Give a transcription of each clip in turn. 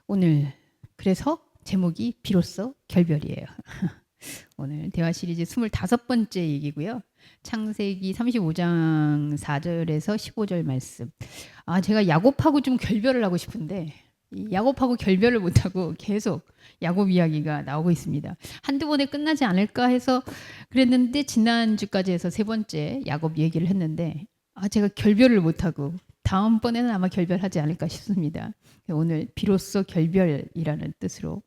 오늘 그래서 제목이 비로소 결별이에요. 오늘 대화 시리즈 25번째 얘기고요. 창세기 35장 4절에서 15절 말씀. 제가 야곱하고 좀 결별을 하고 싶은데 이 야곱하고 결별을 못하고 계속 야곱 이야기가 나오고 있습니다. 한두 번에 끝나지 않을까 해서 그랬는데 지난주까지 해서 세 번째 야곱 얘기를 했는데 제가 결별을 못하고 다음번에는 아마 결별하지 않을까 싶습니다. 오늘 비로소 결별이라는 뜻으로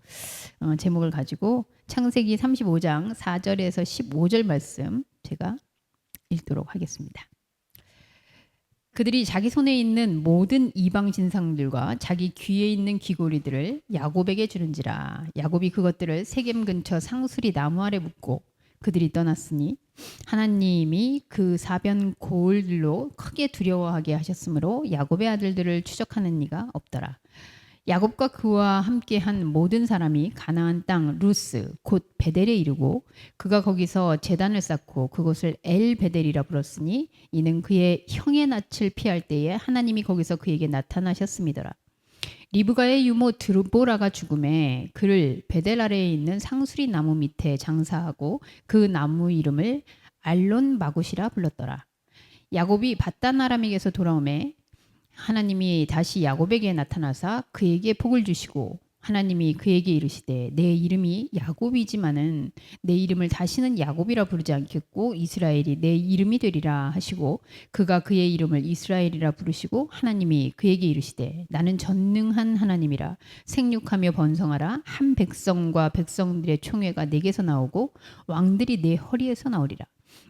제목을 가지고 창세기 35장 4절에서 15절 말씀 제가 읽도록 하겠습니다. 그들이 자기 손에 있는 모든 이방 신상들과 자기 귀에 있는 귀고리들을 야곱에게 주는지라. 야곱이 그것들을 세겜 근처 상수리 나무 아래 묻고 그들이 떠났으니 하나님이 그 사변 고을들로 크게 두려워하게 하셨으므로 야곱의 아들들을 추적하는 이가 없더라. 야곱과 그와 함께한 모든 사람이 가나안 땅 루스 곧 베델에 이르고 그가 거기서 제단을 쌓고 그곳을 엘 베델이라 불렀으니 이는 그의 형의 낯을 피할 때에 하나님이 거기서 그에게 나타나셨음이더라. 리브가의 유모 드보라가 죽음에 그를 베델 아래에 있는 상수리 나무 밑에 장사하고 그 나무 이름을 알론 마굿이라 불렀더라. 야곱이 밧단 아람에게서 돌아오매 하나님이 다시 야곱에게 나타나사 그에게 복을 주시고 하나님이 그에게 이르시되 내 이름이 야곱이지만은 내 이름을 다시는 야곱이라 부르지 않겠고 이스라엘이 내 이름이 되리라 하시고 그가 그의 이름을 이스라엘이라 부르시고 하나님이 그에게 이르시되 나는 전능한 하나님이라 생육하며 번성하라 한 백성과 백성들의 총회가 내게서 나오고 왕들이 내 허리에서 나오리라.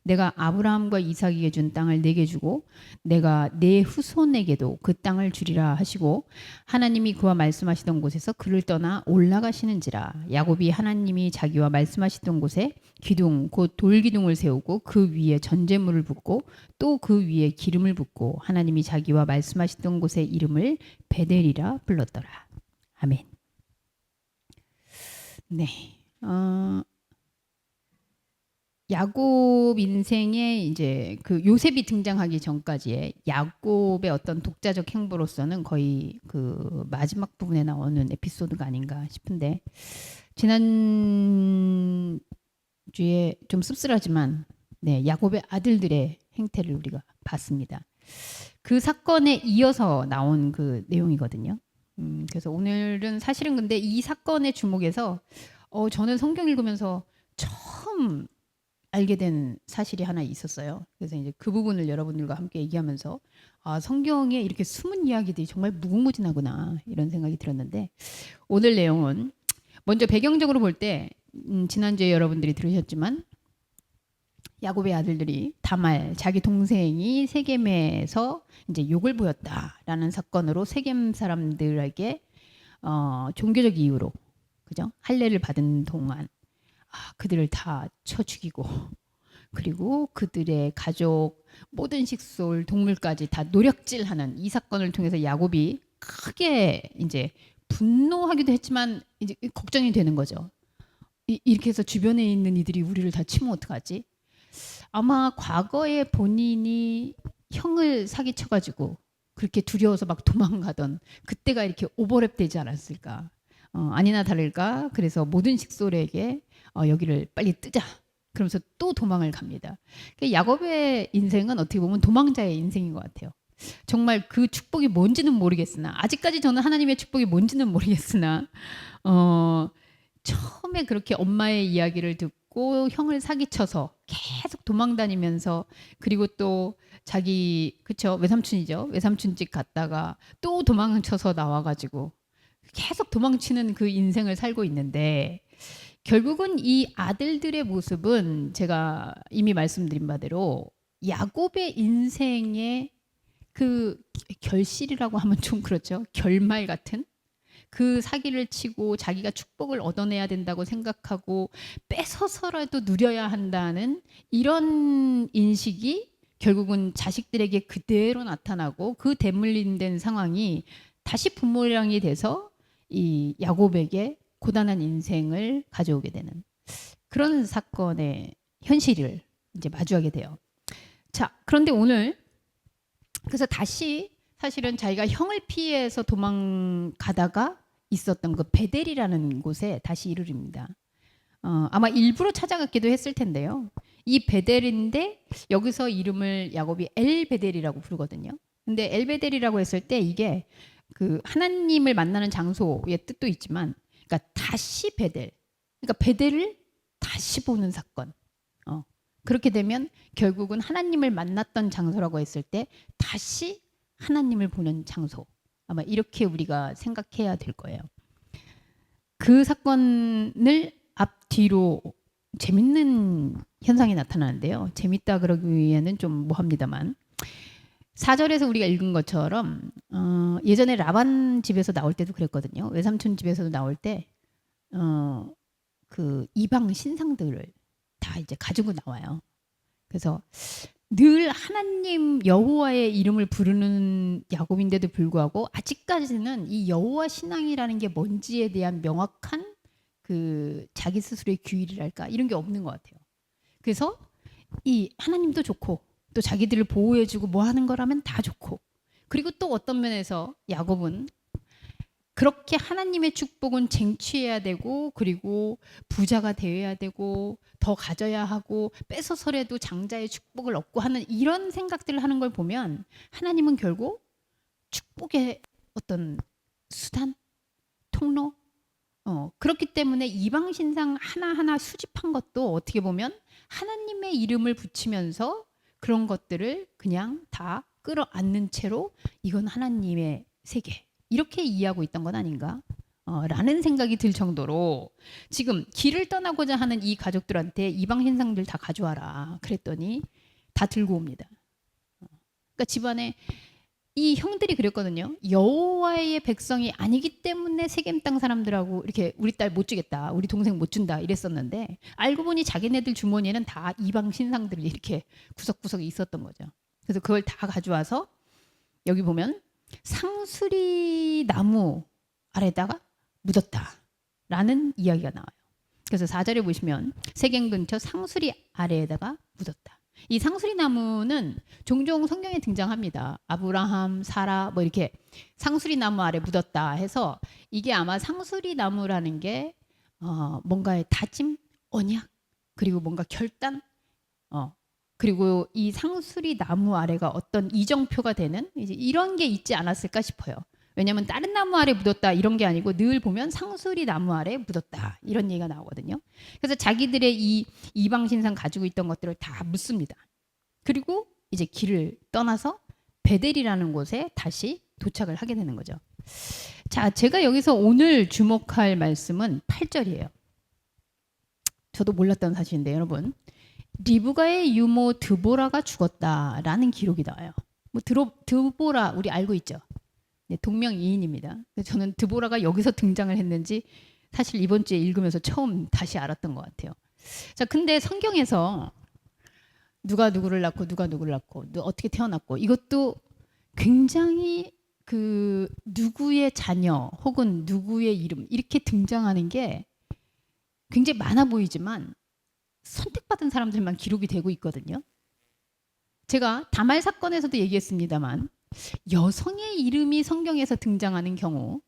내가 아브라함과 이삭에게 준 땅을 내게 주고 내가 내 후손에게도 그 땅을 주리라 하시고 하나님이 그와 말씀하시던 곳에서 그를 떠나 올라가시는지라. 야곱이 하나님이 자기와 말씀하시던 곳에 기둥 곧 돌기둥을 세우고 그 위에 전제물을 붓고 또 그 위에 기름을 붓고 하나님이 자기와 말씀하시던 곳의 이름을 베델이라 불렀더라. 아멘. 네. 야곱 인생에 이제 그 요셉이 등장하기 전까지의 야곱의 어떤 독자적 행보로서는 거의 그 마지막 부분에 나오는 에피소드가 아닌가 싶은데 지난 주에 좀 씁쓸하지만 야곱의 아들들의 행태를 우리가 봤습니다. 그 사건에 이어서 나온 그 내용이거든요. 그래서 오늘은 사실은 근데 이 사건의 주목에서 저는 성경 읽으면서 처음 알게 된 사실이 하나 있었어요. 그래서 이제 그 부분을 여러분들과 함께 얘기하면서 성경에 이렇게 숨은 이야기들이 정말 무궁무진하구나 이런 생각이 들었는데 오늘 내용은 먼저 배경적으로 볼 때 지난주에 여러분들이 들으셨지만 야곱의 아들들이 다말 자기 동생이 세겜에서 이제 욕을 보였다라는 사건으로 세겜 사람들에게 종교적 이유로 그죠? 할례를 받은 동안 그들을 다 쳐 죽이고 그리고 그들의 가족 모든 식솔 동물까지 다 노략질하는 이 사건을 통해서 야곱이 크게 이제 분노하기도 했지만 이제 걱정이 되는 거죠. 이렇게 해서 주변에 있는 이들이 우리를 다 치면 어떡하지? 아마 과거에 본인이 형을 사기쳐가지고 그렇게 두려워서 막 도망가던 그때가 이렇게 오버랩 되지 않았을까? 아니나 다를까? 그래서 모든 식솔에게 여기를 빨리 뜨자. 그러면서 또 도망을 갑니다. 야곱의 인생은 어떻게 보면 도망자의 인생인 것 같아요. 정말 그 축복이 뭔지는 모르겠으나 아직까지 저는 하나님의 축복이 뭔지는 모르겠으나 처음에 그렇게 엄마의 이야기를 듣고 형을 사기쳐서 계속 도망다니면서 그리고 또 자기 그쵸 외삼촌이죠. 외삼촌 집 갔다가 또 도망쳐서 나와가지고 계속 도망치는 그 인생을 살고 있는데 결국은 이 아들들의 모습은 제가 이미 말씀드린 바대로 야곱의 인생의 그 결실이라고 하면 좀 그렇죠. 결말 같은 그 사기를 치고 자기가 축복을 얻어내야 된다고 생각하고 뺏어서라도 누려야 한다는 이런 인식이 결국은 자식들에게 그대로 나타나고 그 대물림된 상황이 다시 부모랑이 돼서 이 야곱에게 고단한 인생을 가져오게 되는 그런 사건의 현실을 이제 마주하게 돼요. 자, 그런데 오늘 그래서 다시 사실은 자기가 형을 피해서 도망가다가 있었던 그 베델이라는 곳에 다시 이르릅니다. 아마 일부러 찾아갔기도 했을 텐데요. 이 베델인데 여기서 이름을 야곱이 엘 베델이라고 부르거든요. 근데 엘 베델이라고 했을 때 이게 그 하나님을 만나는 장소의 뜻도 있지만, 그러니까 다시 베델, 그러니까 베델을 다시 보는 사건. 그렇게 되면 결국은 하나님을 만났던 장소라고 했을 때 다시 하나님을 보는 장소. 아마 이렇게 우리가 생각해야 될 거예요. 그 사건을 앞뒤로 재밌는 현상이 나타나는데요. 재밌다 그러기에는 좀 뭐합니다만, 4절에서 우리가 읽은 것처럼 예전에 라반 집에서 나올 때도 그랬거든요. 외삼촌 집에서도 나올 때 그 이방 신상들을 다 이제 가지고 나와요. 그래서 늘 하나님 여호와의 이름을 부르는 야곱인데도 불구하고 아직까지는 이 여호와 신앙이라는 게 뭔지에 대한 명확한 그 자기 스스로의 규율이랄까 이런 게 없는 것 같아요. 그래서 이 하나님도 좋고 또 자기들을 보호해주고 뭐 하는 거라면 다 좋고, 그리고 또 어떤 면에서 야곱은 그렇게 하나님의 축복은 쟁취해야 되고, 그리고 부자가 되어야 되고, 더 가져야 하고, 뺏어서라도 장자의 축복을 얻고 하는 이런 생각들을 하는 걸 보면 하나님은 결국 축복의 어떤 수단, 통로, 그렇기 때문에 이방 신상 하나하나 수집한 것도 어떻게 보면 하나님의 이름을 붙이면서 그런 것들을 그냥 다 끌어안는 채로 이건 하나님의 세계, 이렇게 이해하고 있던 건 아닌가? 라는 생각이 들 정도로 지금 길을 떠나고자 하는 이 가족들한테 이방 신상들 다 가져와라 그랬더니 다 들고 옵니다. 그러니까 집안에 이 형들이 그랬거든요. 여호와의 백성이 아니기 때문에 세겜 땅 사람들하고 이렇게 우리 딸 못 주겠다, 우리 동생 못 준다 이랬었는데, 알고 보니 자기네들 주머니에는 다 이방 신상들이 이렇게 구석구석에 있었던 거죠. 그래서 그걸 다 가져와서 여기 보면 상수리 나무 아래다가 묻었다라는 이야기가 나와요. 그래서 4절에 보시면 세겜 근처 상수리 아래에다가 묻었다. 이 상수리 나무는 종종 성경에 등장합니다. 아브라함, 사라 뭐 이렇게 상수리 나무 아래 묻었다 해서 이게 아마 상수리 나무라는 게 뭔가의 다짐, 언약, 그리고 뭔가 결단, 그리고 이 상수리 나무 아래가 어떤 이정표가 되는 이제 이런 게 있지 않았을까 싶어요. 왜냐하면 다른 나무 아래 묻었다 이런 게 아니고 늘 보면 상수리 나무 아래 묻었다 이런 얘기가 나오거든요. 그래서 자기들의 이 이방 신상 가지고 있던 것들을 다 묻습니다. 그리고 이제 길을 떠나서 베델이라는 곳에 다시 도착을 하게 되는 거죠. 자, 제가 여기서 오늘 주목할 말씀은 8절이에요. 저도 몰랐던 사실인데 여러분, 리브가의 유모 드보라가 죽었다라는 기록이 나와요. 뭐 드보라 우리 알고 있죠. 네, 동명이인입니다. 저는 드보라가 여기서 등장을 했는지 사실 이번 주에 읽으면서 처음 다시 알았던 것 같아요. 자, 근데 성경에서 누가 누구를 낳고 누가 누구를 낳고 어떻게 태어났고 이것도 굉장히 그 누구의 자녀 혹은 누구의 이름 이렇게 등장하는 게 굉장히 많아 보이지만 선택받은 사람들만 기록이 되고 있거든요. 제가 다말 사건에서도 얘기했습니다만 여성의 이름이 성경에서 등장하는 경우,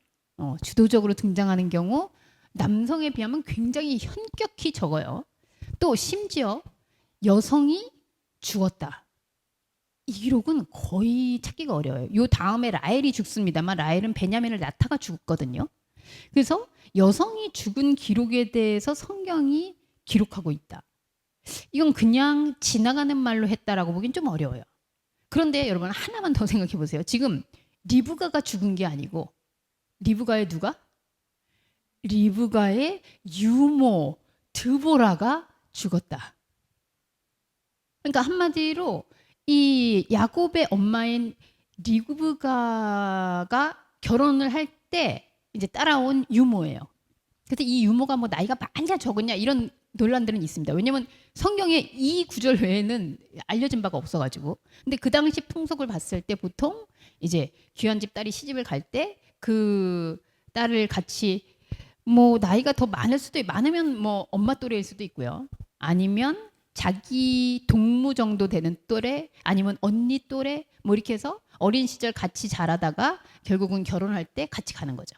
주도적으로 등장하는 경우 남성에 비하면 굉장히 현격히 적어요. 또 심지어 여성이 죽었다. 이 기록은 거의 찾기가 어려워요. 요 다음에 라헬이 죽습니다만 라헬은 베냐민을 낳다가 죽었거든요. 그래서 여성이 죽은 기록에 대해서 성경이 기록하고 있다. 이건 그냥 지나가는 말로 했다라고 보긴 좀 어려워요. 그런데 여러분 하나만 더 생각해 보세요. 지금 리브가가 죽은 게 아니고 리브가의 누가? 리브가의 유모 드보라가 죽었다. 그러니까 한마디로 이 야곱의 엄마인 리브가가 결혼을 할 때 이제 따라온 유모예요. 그래서 이 유모가 뭐 나이가 많냐 적었냐 이런 논란들은 있습니다. 왜냐하면 성경에 이 구절 외에는 알려진 바가 없어가지고. 근데 그 당시 풍속을 봤을 때 보통 이제 귀한 집 딸이 시집을 갈 때 그 딸을 같이 뭐 나이가 더 많을 수도 많으면 뭐 엄마 또래일 수도 있고요. 아니면 자기 동무 정도 되는 또래 아니면 언니 또래 뭐 이렇게 해서 어린 시절 같이 자라다가 결국은 결혼할 때 같이 가는 거죠.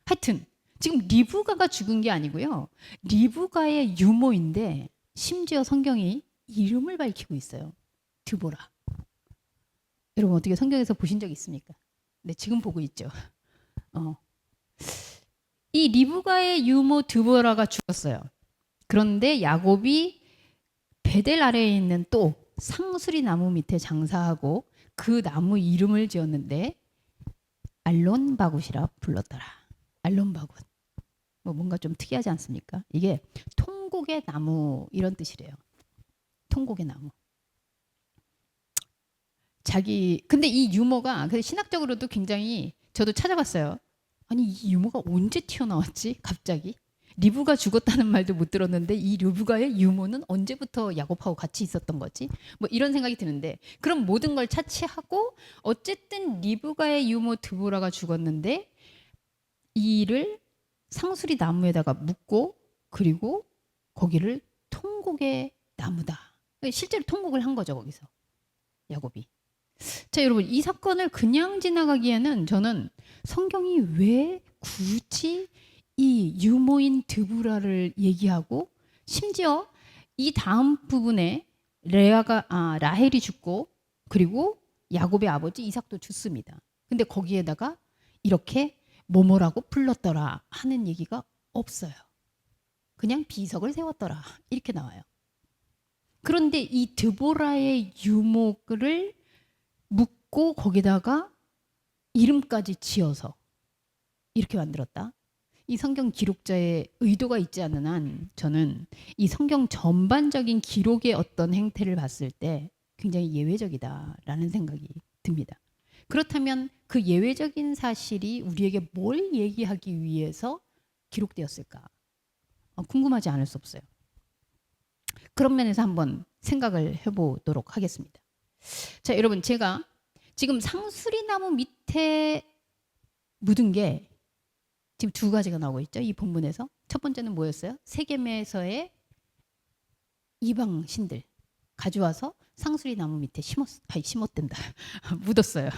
하여튼 지금 리브가가 죽은 게 아니고요. 리브가의 유모인데 심지어 성경이 이름을 밝히고 있어요. 드보라. 여러분 어떻게 성경에서 보신 적 있습니까? 네, 지금 보고 있죠. 이 리브가의 유모 드보라가 죽었어요. 그런데 야곱이 베델 아래에 있는 또 상수리 나무 밑에 장사하고 그 나무 이름을 지었는데 알론바굿이라 불렀더라. 알론바굿. 뭐 뭔가 좀 특이하지 않습니까? 이게 통곡의 나무 이런 뜻이래요. 통곡의 나무. 근데 이 유모가 신학적으로도 굉장히 저도 찾아봤어요. 아니 이 유모가 언제 튀어나왔지? 갑자기 리브가 죽었다는 말도 못 들었는데 이 리브가의 유모는 언제부터 야곱하고 같이 있었던 거지? 뭐 이런 생각이 드는데 그럼 모든 걸 차치하고 어쨌든 리브가의 유모 드보라가 죽었는데 이를 상수리 나무에다가 묶고 그리고 거기를 통곡의 나무다. 실제로 통곡을 한 거죠 거기서 야곱이. 자 여러분 이 사건을 그냥 지나가기에는 저는 성경이 왜 굳이 이 유모인 드보라를 얘기하고 심지어 이 다음 부분에 라헬이 죽고 그리고 야곱의 아버지 이삭도 죽습니다. 근데 거기에다가 이렇게 뭐뭐라고 불렀더라 하는 얘기가 없어요. 그냥 비석을 세웠더라 이렇게 나와요. 그런데 이 드보라의 유목을 묶고 거기다가 이름까지 지어서 이렇게 만들었다. 이 성경 기록자의 의도가 있지 않는 한 저는 이 성경 전반적인 기록의 어떤 행태를 봤을 때 굉장히 예외적이다라는 생각이 듭니다. 그렇다면 그 예외적인 사실이 우리에게 뭘 얘기하기 위해서 기록되었을까? 궁금하지 않을 수 없어요. 그런 면에서 한번 생각을 해보도록 하겠습니다. 자, 여러분 제가 지금 상수리나무 밑에 묻은 게 지금 두 가지가 나오고 있죠. 이 본문에서. 첫 번째는 뭐였어요? 세겜에서의 이방 신들 가져와서 상수리나무 밑에 심었댄다. 묻었어요.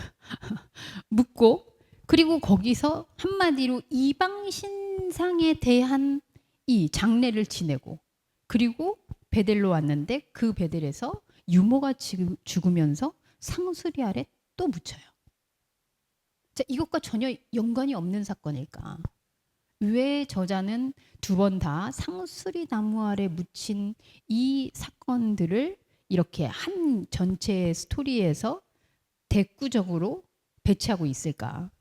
묻고 그리고 거기서 한마디로 이방 신상에 대한 이 장례를 지내고 그리고 베델로 왔는데 그 베델에서 유모가 죽으면서 상수리 아래 또 묻혀요. 자, 이것과 전혀 연관이 없는 사건일까? 왜 저자는 두 번 다 상수리 나무 아래 묻힌 이 사건들을 이렇게 한 전체의 스토리에서 대꾸적으로 배치하고 있을까?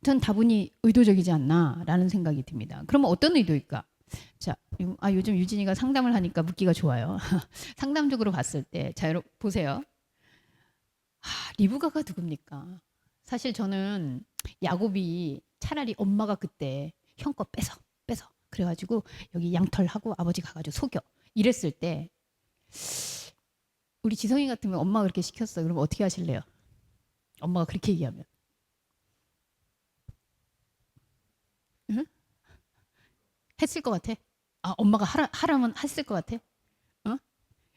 전 다분히 의도적이지 않나라는 생각이 듭니다. 그러면 어떤 의도일까? 자, 요즘 유진이가 상담을 하니까 묻기가 좋아요. 상담적으로 봤을 때, 자, 여러분 보세요. 리브가가 누굽니까? 사실 저는 야곱이 차라리 엄마가 그때 형껏 뺏어 그래가지고 여기 양털하고 아버지 가가지고 속여 이랬을 때 우리 지성이 같으면 엄마가 그렇게 시켰어. 그럼 어떻게 하실래요? 엄마가 그렇게 얘기하면 응? 했을 것 같아? 엄마가 하라면 했을 것 같아? 어?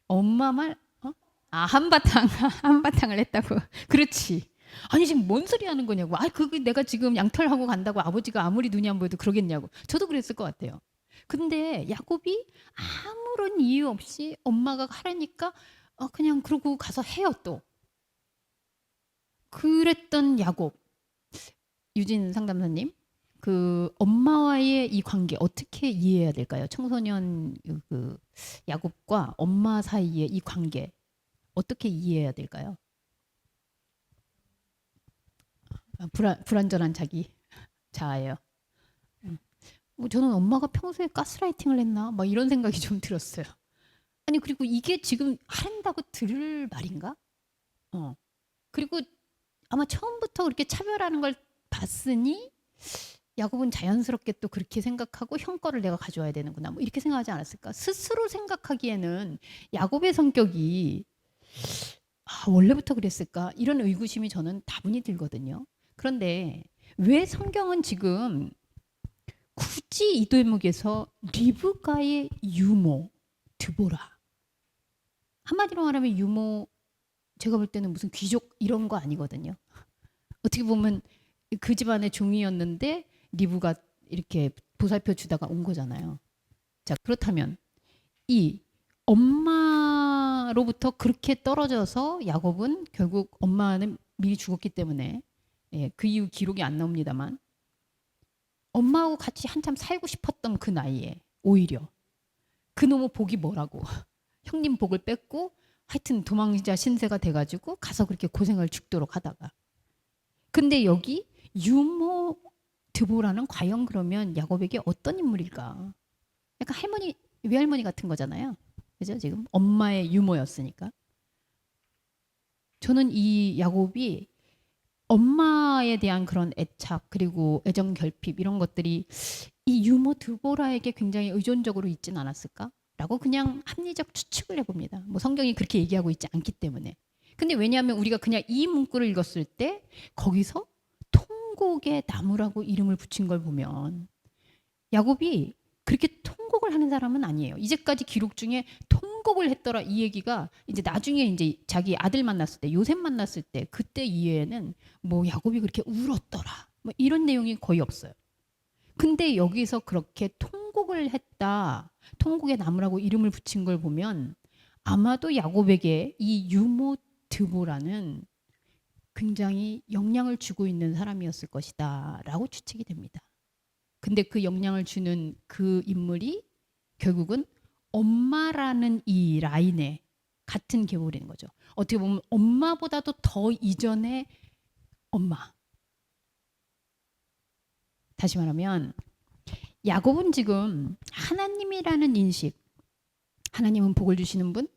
엄마 말 한바탕을 했다고. 그렇지. 아니 지금 뭔 소리 하는 거냐고. 그게 내가 지금 양털하고 간다고 아버지가 아무리 눈이 안 보여도 그러겠냐고. 저도 그랬을 것 같아요. 근데 야곱이 아무런 이유 없이 엄마가 하라니까 그냥 그러고 가서 해요 또. 그랬던 야곱. 유진 상담사님. 그 엄마와의 이 관계 어떻게 이해해야 될까요? 청소년 그 야곱과 엄마 사이의 이 관계 어떻게 이해해야 될까요? 불완전한 자기 자아예요. 저는 엄마가 평소에 가스라이팅을 했나? 막 이런 생각이 좀 들었어요. 아니 그리고 이게 지금 하란다고 들을 말인가? 그리고 아마 처음부터 그렇게 차별하는 걸 봤으니 야곱은 자연스럽게 또 그렇게 생각하고 형 거를 내가 가져와야 되는구나. 뭐 이렇게 생각하지 않았을까? 스스로 생각하기에는 야곱의 성격이 원래부터 그랬을까? 이런 의구심이 저는 다분히 들거든요. 그런데 왜 성경은 지금 굳이 이 대목에서 리브가의 유모 드보라 한마디로 말하면 유모 제가 볼 때는 무슨 귀족 이런 거 아니거든요. 어떻게 보면 그 집안의 종이었는데 리브가 이렇게 보살펴 주다가 온 거잖아요. 자, 그렇다면 이 엄마로부터 그렇게 떨어져서 야곱은 결국 엄마는 미리 죽었기 때문에 예, 그 이후 기록이 안 나옵니다만 엄마하고 같이 한참 살고 싶었던 그 나이에 오히려 그놈의 복이 뭐라고 형님 복을 뺏고 하여튼 도망자 신세가 돼가지고 가서 그렇게 고생을 죽도록 하다가 근데 여기 유모 드보라는 과연 그러면 야곱에게 어떤 인물일까? 약간 할머니 외할머니 같은 거잖아요. 그죠? 지금 엄마의 유모였으니까. 저는 이 야곱이 엄마에 대한 그런 애착 그리고 애정 결핍 이런 것들이 이 유모 드보라에게 굉장히 의존적으로 있진 않았을까? 라고 그냥 합리적 추측을 해봅니다. 뭐 성경이 그렇게 얘기하고 있지 않기 때문에. 근데 왜냐하면 우리가 그냥 이 문구를 읽었을 때 거기서 통곡의 나무라고 이름을 붙인 걸 보면 야곱이 그렇게 통곡을 하는 사람은 아니에요. 이제까지 기록 중에 통곡을 했더라 이 얘기가 이제 나중에 이제 자기 아들 만났을 때 요셉 만났을 때 그때 이외에는 뭐 야곱이 그렇게 울었더라 뭐 이런 내용이 거의 없어요. 근데 여기서 그렇게 통곡을 했다. 통곡의 나무라고 이름을 붙인 걸 보면 아마도 야곱에게 이 유모 드보라는 굉장히 영향을 주고 있는 사람이었을 것이다 라고 추측이 됩니다. 근데 그 영향을 주는 그 인물이 결국은 엄마라는 이 라인에 같은 계보인 거죠. 어떻게 보면 엄마보다도 더 이전의 엄마. 다시 말하면 야곱은 지금 하나님이라는 인식, 하나님은 복을 주시는 분,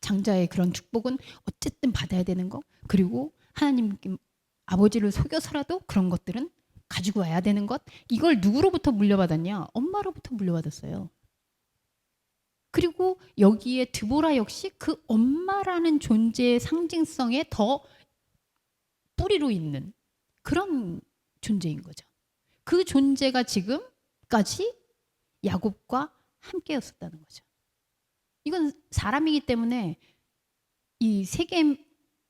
장자의 그런 축복은 어쨌든 받아야 되는 거, 그리고 하나님 아버지를 속여서라도 그런 것들은 가지고 와야 되는 것, 이걸 누구로부터 물려받았냐? 엄마로부터 물려받았어요. 그리고 여기에 드보라 역시 그 엄마라는 존재의 상징성에 더 뿌리로 있는 그런 존재인 거죠. 그 존재가 지금까지 야곱과 함께였었다는 거죠. 이건 사람이기 때문에 이 세겜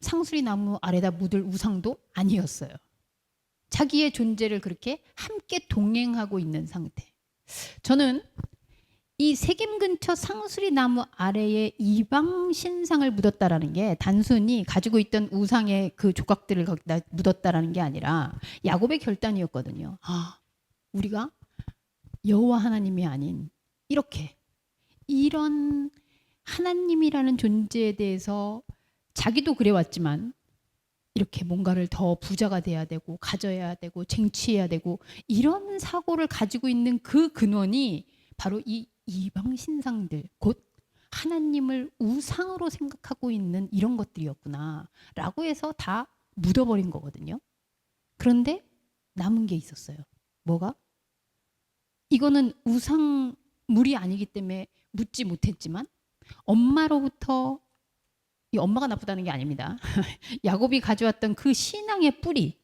상수리 나무 아래다 묻을 우상도 아니었어요. 자기의 존재를 그렇게 함께 동행하고 있는 상태. 저는 이 세겜 근처 상수리 나무 아래에 이방 신상을 묻었다라는 게 단순히 가지고 있던 우상의 그 조각들을 거기다 묻었다라는 게 아니라 야곱의 결단이었거든요. 우리가 여호와 하나님이 아닌 이렇게 이런 하나님이라는 존재에 대해서 자기도 그래왔지만 이렇게 뭔가를 더 부자가 돼야 되고 가져야 되고 쟁취해야 되고 이런 사고를 가지고 있는 그 근원이 바로 이 이방 신상들 곧 하나님을 우상으로 생각하고 있는 이런 것들이었구나라고 해서 다 묻어버린 거거든요. 그런데 남은 게 있었어요. 뭐가? 이거는 우상물이 아니기 때문에 묻지 못했지만 엄마로부터 이 엄마가 나쁘다는 게 아닙니다. 야곱이 가져왔던 그 신앙의 뿌리,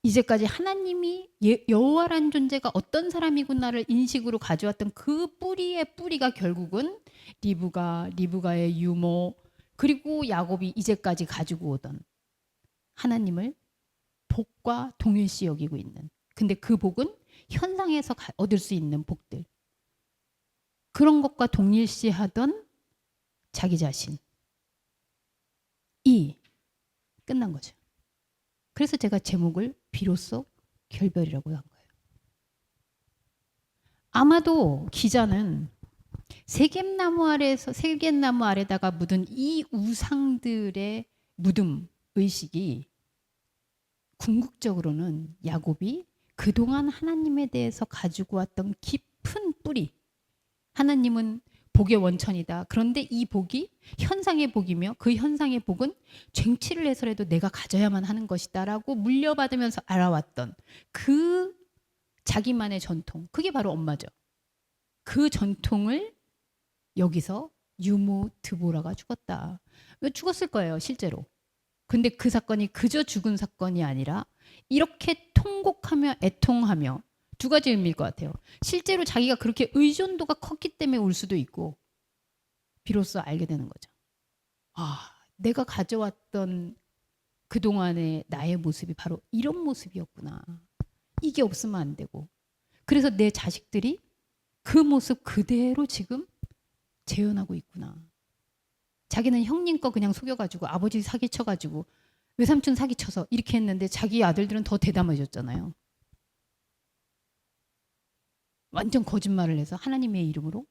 이제까지 하나님이 여호와라는 존재가 어떤 사람이구나를 인식으로 가져왔던 그 뿌리의 뿌리가 결국은 리브가의 유모, 그리고 야곱이 이제까지 가지고 오던 하나님을 복과 동일시 여기고 있는. 근데 그 복은 현상에서 얻을 수 있는 복들. 그런 것과 동일시하던 자기 자신. 이 끝난 거죠. 그래서 제가 제목을 비로소 결별이라고 한 거예요. 아마도 기자는 세겜나무 아래다가 묻은 이 우상들의 묻음 의식이 궁극적으로는 야곱이 그동안 하나님에 대해서 가지고 왔던 깊은 뿌리, 하나님은 복의 원천이다. 그런데 이 복이 현상의 복이며 그 현상의 복은 쟁취를 해서라도 내가 가져야만 하는 것이다 라고 물려받으면서 알아왔던 그 자기만의 전통, 그게 바로 엄마죠. 그 전통을 여기서 유모 드보라가 죽었다. 왜 죽었을 거예요, 실제로. 근데 그 사건이 그저 죽은 사건이 아니라 이렇게 통곡하며 애통하며 두 가지 의미일 것 같아요. 실제로 자기가 그렇게 의존도가 컸기 때문에 울 수도 있고 비로소 알게 되는 거죠. 내가 가져왔던 그동안의 나의 모습이 바로 이런 모습이었구나. 이게 없으면 안 되고. 그래서 내 자식들이 그 모습 그대로 지금 재현하고 있구나. 자기는 형님 거 그냥 속여가지고 아버지 사기쳐가지고 외삼촌 사기쳐서 이렇게 했는데 자기 아들들은 더 대담해졌잖아요. 완전 거짓말을 해서 하나님의 이름으로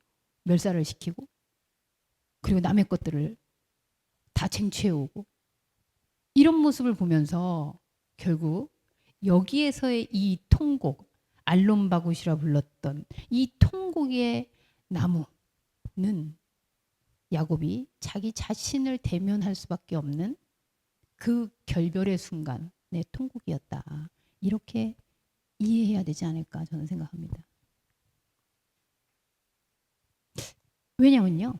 멸살을 시키고 그리고 남의 것들을 다 쟁취해오고 이런 모습을 보면서 결국 여기에서의 이 통곡, 알론바굿이라 불렀던 이 통곡의 나무는 야곱이 자기 자신을 대면할 수밖에 없는 그 결별의 순간의 통곡이었다. 이렇게 이해해야 되지 않을까 저는 생각합니다. 왜냐면요.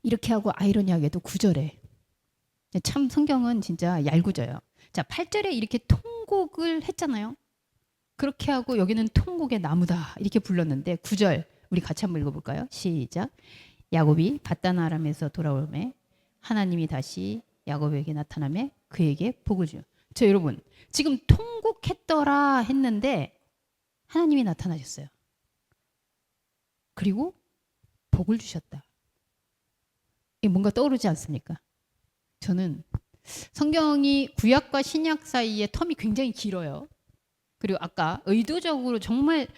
이렇게 하고 아이러니하게도 9절에 참 성경은 진짜 얄궂어요. 자, 8절에 이렇게 통곡을 했잖아요. 그렇게 하고 여기는 통곡의 나무다 이렇게 불렀는데 9절 우리 같이 한번 읽어볼까요? 시작. 야곱이 밧단 아람에서 돌아오매 하나님이 다시 야곱에게 나타나매 그에게 복을 주요. 저 여러분 지금 통곡했더라 했는데 하나님이 나타나셨어요. 그리고 복을 주셨다. 이게 뭔가 떠오르지 않습니까? 저는 성경이 구약과 신약 사이의 텀이 굉장히 길어요. 그리고 아까 의도적으로 정말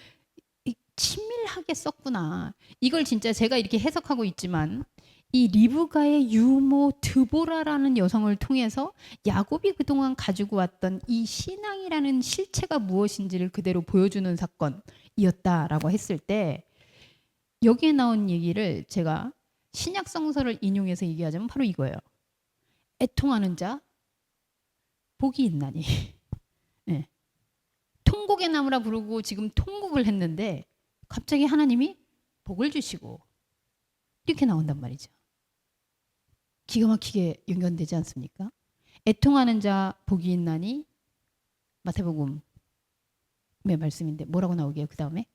친밀하게 썼구나. 이걸 진짜 제가 이렇게 해석하고 있지만 이 리브가의 유모 드보라라는 여성을 통해서 야곱이 그동안 가지고 왔던 이 신앙이라는 실체가 무엇인지를 그대로 보여주는 사건이었다라고 했을 때 여기에 나온 얘기를 제가 신약 성서를 인용해서 얘기하자면 바로 이거예요. 애통하는 자 복이 있나니. 네. 통곡의 나무라 부르고 지금 통곡을 했는데 갑자기 하나님이 복을 주시고 이렇게 나온단 말이죠. 기가 막히게 연결되지 않습니까? 애통하는 자 복이 있나니 마태복음의 말씀인데 뭐라고 나오게요? 그 다음에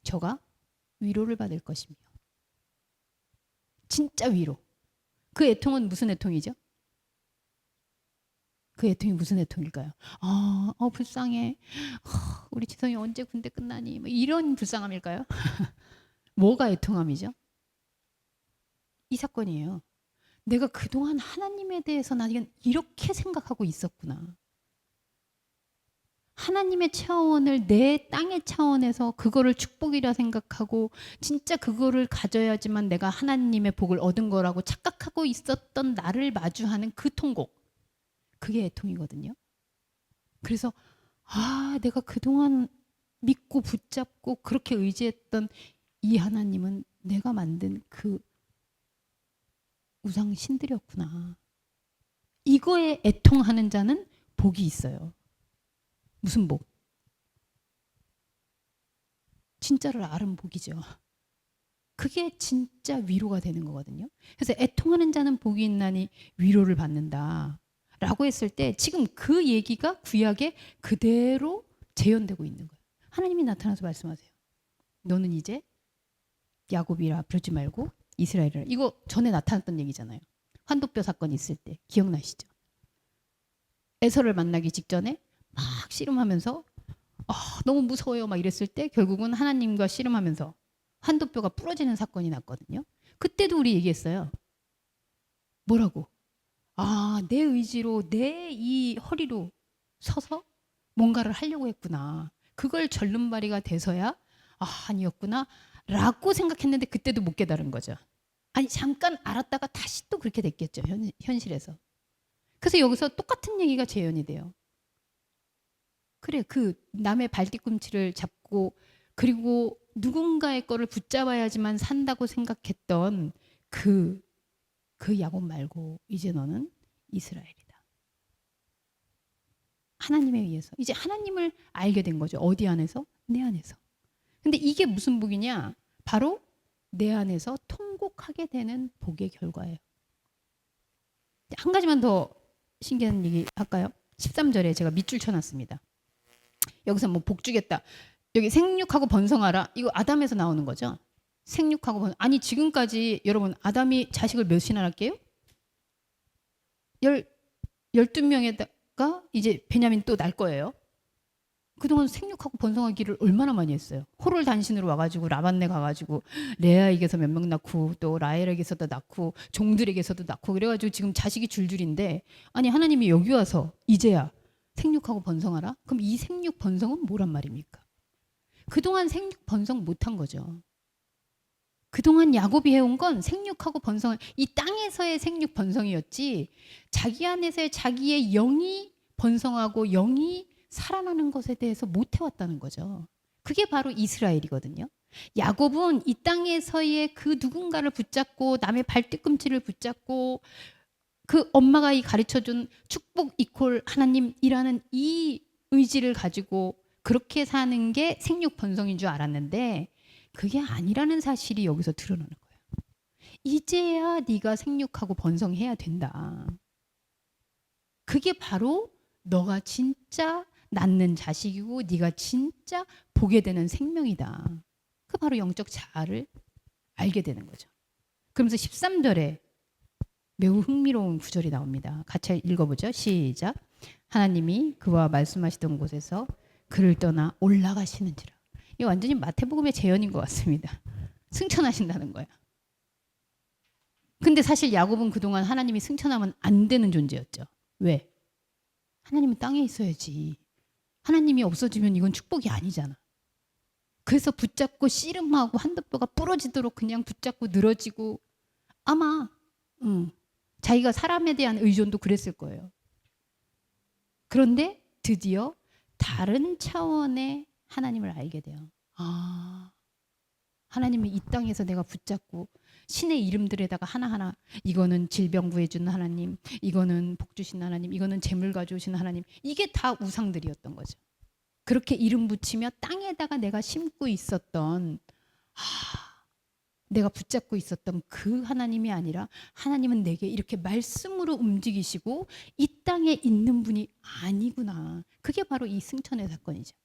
저가 위로를 받을 것이며 진짜 위로. 그 애통은 무슨 애통이죠? 그 애통이 무슨 애통일까요? 불쌍해. 우리 지성이 언제 군대 끝나니? 뭐 이런 불쌍함일까요? 뭐가 애통함이죠? 이 사건이에요. 내가 그동안 하나님에 대해서 나는 이렇게 생각하고 있었구나. 하나님의 차원을 내 땅의 차원에서 그거를 축복이라 생각하고 진짜 그거를 가져야지만 내가 하나님의 복을 얻은 거라고 착각하고 있었던 나를 마주하는 그 통곡. 그게 애통이거든요. 그래서 내가 그동안 믿고 붙잡고 그렇게 의지했던 이 하나님은 내가 만든 그 우상 신들이었구나. 이거에 애통하는 자는 복이 있어요. 무슨 복? 진짜를 아는 복이죠. 그게 진짜 위로가 되는 거거든요. 그래서 애통하는 자는 복이 있나니 위로를 받는다. 라고 했을 때 지금 그 얘기가 구약에 그대로 재현되고 있는 거예요. 하나님이 나타나서 말씀하세요. 너는 이제 야곱이라 부르지 말고 이스라엘이라. 이거 전에 나타났던 얘기잖아요. 환도뼈 사건 있을 때 기억나시죠? 에서를 만나기 직전에 막 씨름하면서 너무 무서워요 막 이랬을 때 결국은 하나님과 씨름하면서 환도뼈가 부러지는 사건이 났거든요. 그때도 우리 얘기했어요. 뭐라고? 내 의지로 내 이 허리로 서서 뭔가를 하려고 했구나. 그걸 절름발이가 돼서야 아니었구나 라고 생각했는데 그때도 못 깨달은 거죠. 아니 잠깐 알았다가 다시 또 그렇게 됐겠죠. 현실에서. 그래서 여기서 똑같은 얘기가 재현이 돼요. 그래 그 남의 발뒤꿈치를 잡고 그리고 누군가의 거를 붙잡아야지만 산다고 생각했던 그 야곱 말고 이제 너는 이스라엘이다. 하나님에 의해서 이제 하나님을 알게 된 거죠. 어디 안에서? 내 안에서. 근데 이게 무슨 복이냐? 바로 내 안에서 통곡하게 되는 복의 결과예요. 한 가지만 더 신기한 얘기 할까요? 13절에 제가 밑줄 쳐놨습니다. 여기서 뭐 복 주겠다. 여기 생육하고 번성하라. 이거 아담에서 나오는 거죠. 생육하고 아니 지금까지 여러분 아담이 자식을 몇이나 낳게요? 12명에다가 이제 베냐민 또 날 거예요. 그동안 생육하고 번성하기를 얼마나 많이 했어요. 호를 단신으로 와가지고 라반네 가가지고 레아에게서 몇 명 낳고 또 라헬에게서도 낳고 종들에게서도 낳고 그래가지고 지금 자식이 줄줄인데, 아니 하나님이 여기 와서 이제야 생육하고 번성하라? 그럼 이 생육 번성은 뭐란 말입니까? 그동안 생육 번성 못한 거죠. 그동안 야곱이 해온 건 생육하고 번성, 이 땅에서의 생육 번성이었지, 자기 안에서의 자기의 영이 번성하고 영이 살아나는 것에 대해서 못 해왔다는 거죠. 그게 바로 이스라엘이거든요. 야곱은 이 땅에서의 그 누군가를 붙잡고 남의 발뒤꿈치를 붙잡고 그 엄마가 이 가르쳐준 축복 이퀄 하나님이라는 이 의지를 가지고 그렇게 사는 게 생육 번성인 줄 알았는데, 그게 아니라는 사실이 여기서 드러나는 거예요. 이제야 네가 생육하고 번성해야 된다. 그게 바로 너가 진짜 낳는 자식이고 네가 진짜 보게 되는 생명이다. 그 바로 영적 자아를 알게 되는 거죠. 그러면서 13절에 매우 흥미로운 구절이 나옵니다. 같이 읽어보죠. 시작. 하나님이 그와 말씀하시던 곳에서 그를 떠나 올라가시는지라. 이게 완전히 마태복음의 재현인 것 같습니다. 승천하신다는 거야. 근데 사실 야곱은 그동안 하나님이 승천하면 안 되는 존재였죠. 왜? 하나님은 땅에 있어야지. 하나님이 없어지면 이건 축복이 아니잖아. 그래서 붙잡고 씨름하고 한도뼈가 부러지도록 그냥 붙잡고 늘어지고, 아마 자기가 사람에 대한 의존도 그랬을 거예요. 그런데 드디어 다른 차원의 하나님을 알게 돼요. 아, 하나님이 이 땅에서 내가 붙잡고 신의 이름들에다가 하나하나, 이거는 질병 구해주는 하나님, 이거는 복 주신 하나님, 이거는 재물 가져오시는 하나님, 이게 다 우상들이었던 거죠. 그렇게 이름 붙이며 땅에다가 내가 심고 있었던, 내가 붙잡고 있었던 그 하나님이 아니라, 하나님은 내게 이렇게 말씀으로 움직이시고 이 땅에 있는 분이 아니구나. 그게 바로 이 승천의 사건이죠.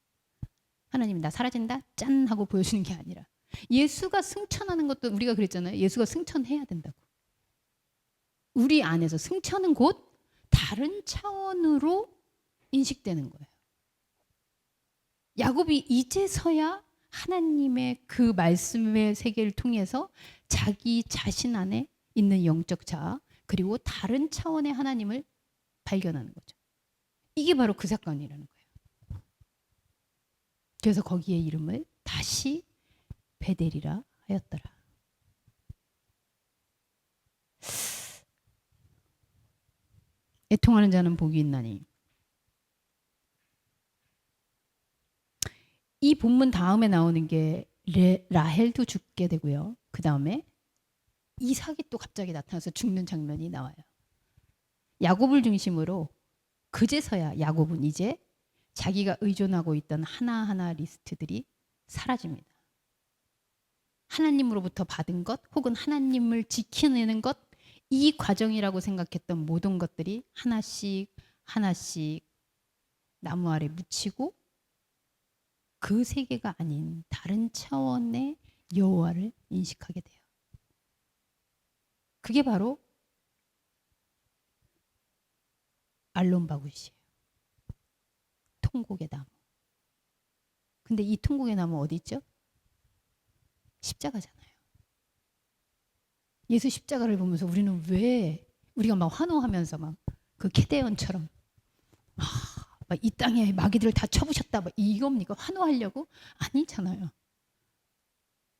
하나님이 나 사라진다 짠 하고 보여주는 게 아니라, 예수가 승천하는 것도 우리가 그랬잖아요. 예수가 승천해야 된다고. 우리 안에서 승천은 곧 다른 차원으로 인식되는 거예요. 야곱이 이제서야 하나님의 그 말씀의 세계를 통해서 자기 자신 안에 있는 영적 자아, 그리고 다른 차원의 하나님을 발견하는 거죠. 이게 바로 그 사건이라는 거예요. 그래서 거기에 이름을 다시 베델이라 하였더라. 애통하는 자는 복이 있나니. 이 본문 다음에 나오는 게 라헬도 죽게 되고요. 그 다음에 이삭이 또 갑자기 나타나서 죽는 장면이 나와요. 야곱을 중심으로 그제서야 야곱은 이제 자기가 의존하고 있던 하나하나 리스트들이 사라집니다. 하나님으로부터 받은 것, 혹은 하나님을 지켜내는 것, 이 과정이라고 생각했던 모든 것들이 하나씩 하나씩 나무 아래 묻히고 그 세계가 아닌 다른 차원의 여호와를 인식하게 돼요. 그게 바로 알론바굿이에요. 통곡의 나무. 근데 이 통곡의 나무 어디 있죠? 십자가잖아요. 예수 십자가를 보면서 우리는 왜 우리가 막 환호하면서 막 그 캐데온처럼 막 이 땅에 마귀들을 다 쳐부셨다 막 이겁니까? 환호하려고? 아니잖아요.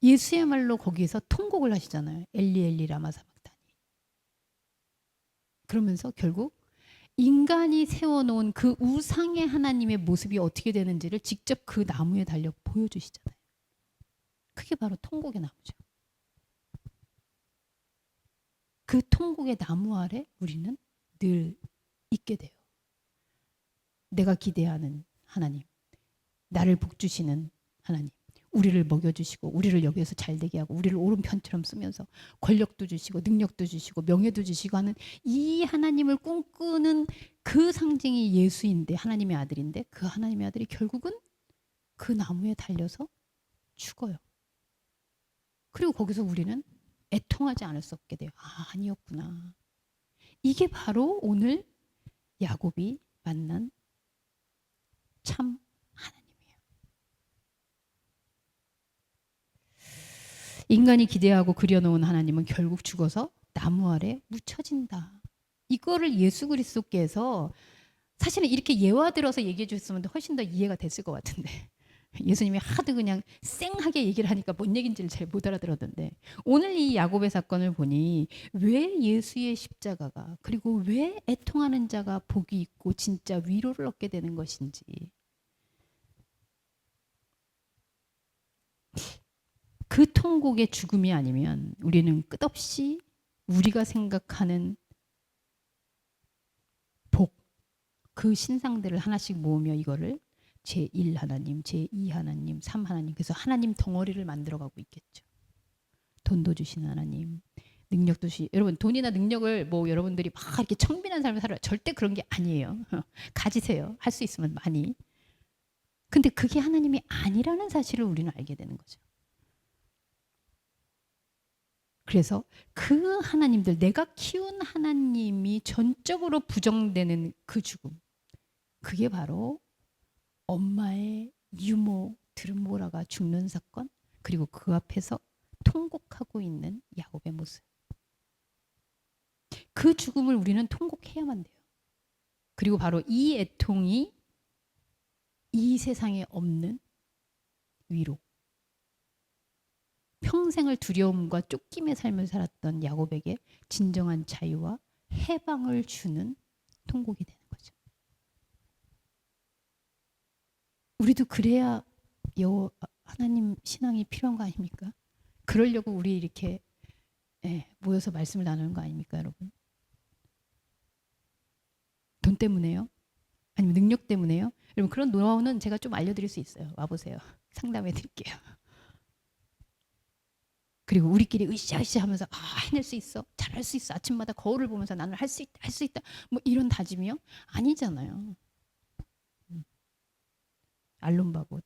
예수야말로 거기에서 통곡을 하시잖아요. 엘리 엘리 라마 사박다니. 그러면서 결국 인간이 세워놓은 그 우상의 하나님의 모습이 어떻게 되는지를 직접 그 나무에 달려 보여주시잖아요. 그게 바로 통곡의 나무죠. 그 통곡의 나무 아래 우리는 늘 있게 돼요. 내가 기대하는 하나님, 나를 복주시는 하나님, 우리를 먹여주시고 우리를 여기에서 잘되게 하고 우리를 오른편처럼 쓰면서 권력도 주시고 능력도 주시고 명예도 주시고 하는 이 하나님을 꿈꾸는 그 상징이 예수인데, 하나님의 아들인데, 그 하나님의 아들이 결국은 그 나무에 달려서 죽어요. 그리고 거기서 우리는 애통하지 않을 수 없게 돼요. 아니었구나. 이게 바로 오늘 야곱이 만난 참 하나님. 인간이 기대하고 그려놓은 하나님은 결국 죽어서 나무 아래 묻혀진다. 이거를 예수 그리스도께서 사실은 이렇게 예화 들어서 얘기해 주셨으면 훨씬 더 이해가 됐을 것 같은데 예수님이 하도 그냥 쌩하게 얘기를 하니까 뭔 얘기인지를 잘 못 알아들었는데 오늘 이 야곱의 사건을 보니 왜 예수의 십자가가 그리고 왜 애통하는 자가 복이 있고 진짜 위로를 얻게 되는 것인지 그 통곡의 죽음이 아니면 우리는 끝없이 우리가 생각하는 복, 그 신상들을 하나씩 모으며 이거를 제1 하나님, 제2 하나님, 3 하나님 그래서 하나님 덩어리를 만들어가고 있겠죠. 돈도 주시는 하나님, 능력도 주시. 여러분 돈이나 능력을 뭐 여러분들이 막 이렇게 청빈한 삶을 살아요. 절대 그런 게 아니에요. 가지세요. 할 수 있으면 많이. 근데 그게 하나님이 아니라는 사실을 우리는 알게 되는 거죠. 그래서 그 하나님들, 내가 키운 하나님이 전적으로 부정되는 그 죽음, 그게 바로 엄마의 유모 드름보라가 죽는 사건, 그리고 그 앞에서 통곡하고 있는 야곱의 모습. 그 죽음을 우리는 통곡해야만 돼요. 그리고 바로 이 애통이 이 세상에 없는 위로. 평생을 두려움과 쫓김의 삶을 살았던 야곱에게 진정한 자유와 해방을 주는 통곡이 되는 거죠. 우리도 그래야 하나님 신앙이 필요한 거 아닙니까? 그러려고 우리 이렇게 모여서 말씀을 나누는 거 아닙니까, 여러분? 돈 때문에요? 아니면 능력 때문에요? 여러분 그런 노하우는 제가 좀 알려드릴 수 있어요. 와보세요. 상담해 드릴게요. 그리고 우리끼리 으쌰으쌰 하면서 해낼 수 있어. 잘할 수 있어. 아침마다 거울을 보면서 나는 할 수 있다. 할 수 있다. 뭐 이런 다짐이요? 아니잖아요. 알론바봇.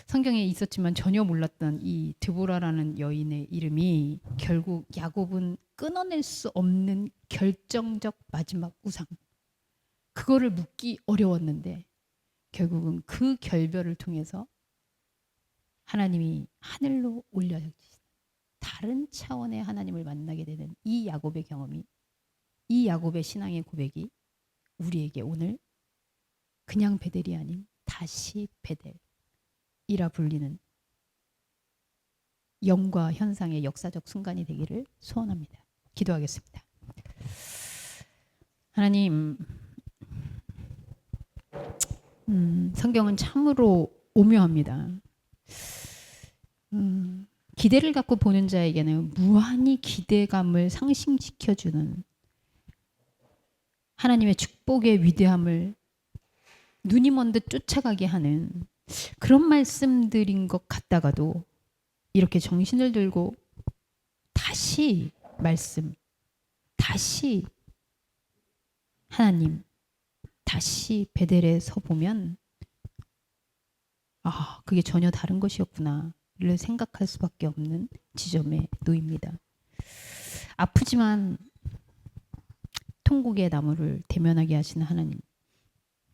성경에 있었지만 전혀 몰랐던 이 드보라라는 여인의 이름이 결국 야곱은 끊어낼 수 없는 결정적 마지막 우상. 그거를 묻기 어려웠는데 결국은 그 결별을 통해서 하나님이 하늘로 올려주시는 다른 차원의 하나님을 만나게 되는 이 야곱의 경험이, 이 야곱의 신앙의 고백이 우리에게 오늘 그냥 베델이 아닌 다시 베델이라 불리는 영과 현상의 역사적 순간이 되기를 소원합니다. 기도하겠습니다. 하나님, 성경은 참으로 오묘합니다. 기대를 갖고 보는 자에게는 무한히 기대감을 상승시켜주는 하나님의 축복의 위대함을 눈이 먼 듯 쫓아가게 하는 그런 말씀들인 것 같다가도 이렇게 정신을 들고 다시 말씀, 다시 하나님, 다시 베델에 서 보면 그게 전혀 다른 것이었구나를 생각할 수밖에 없는 지점에 놓입니다. 아프지만 통곡의 나무를 대면하게 하시는 하나님,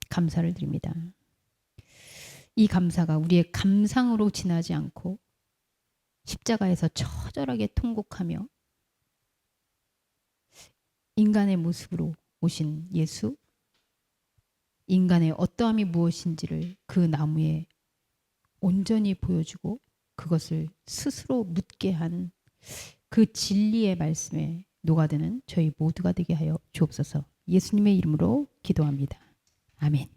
감사를 드립니다. 이 감사가 우리의 감상으로 지나지 않고 십자가에서 처절하게 통곡하며 인간의 모습으로 오신 예수, 인간의 어떠함이 무엇인지를 그 나무에 온전히 보여주고 그것을 스스로 묻게 한 그 진리의 말씀에 녹아드는 저희 모두가 되게 하여 주옵소서. 예수님의 이름으로 기도합니다. 아멘.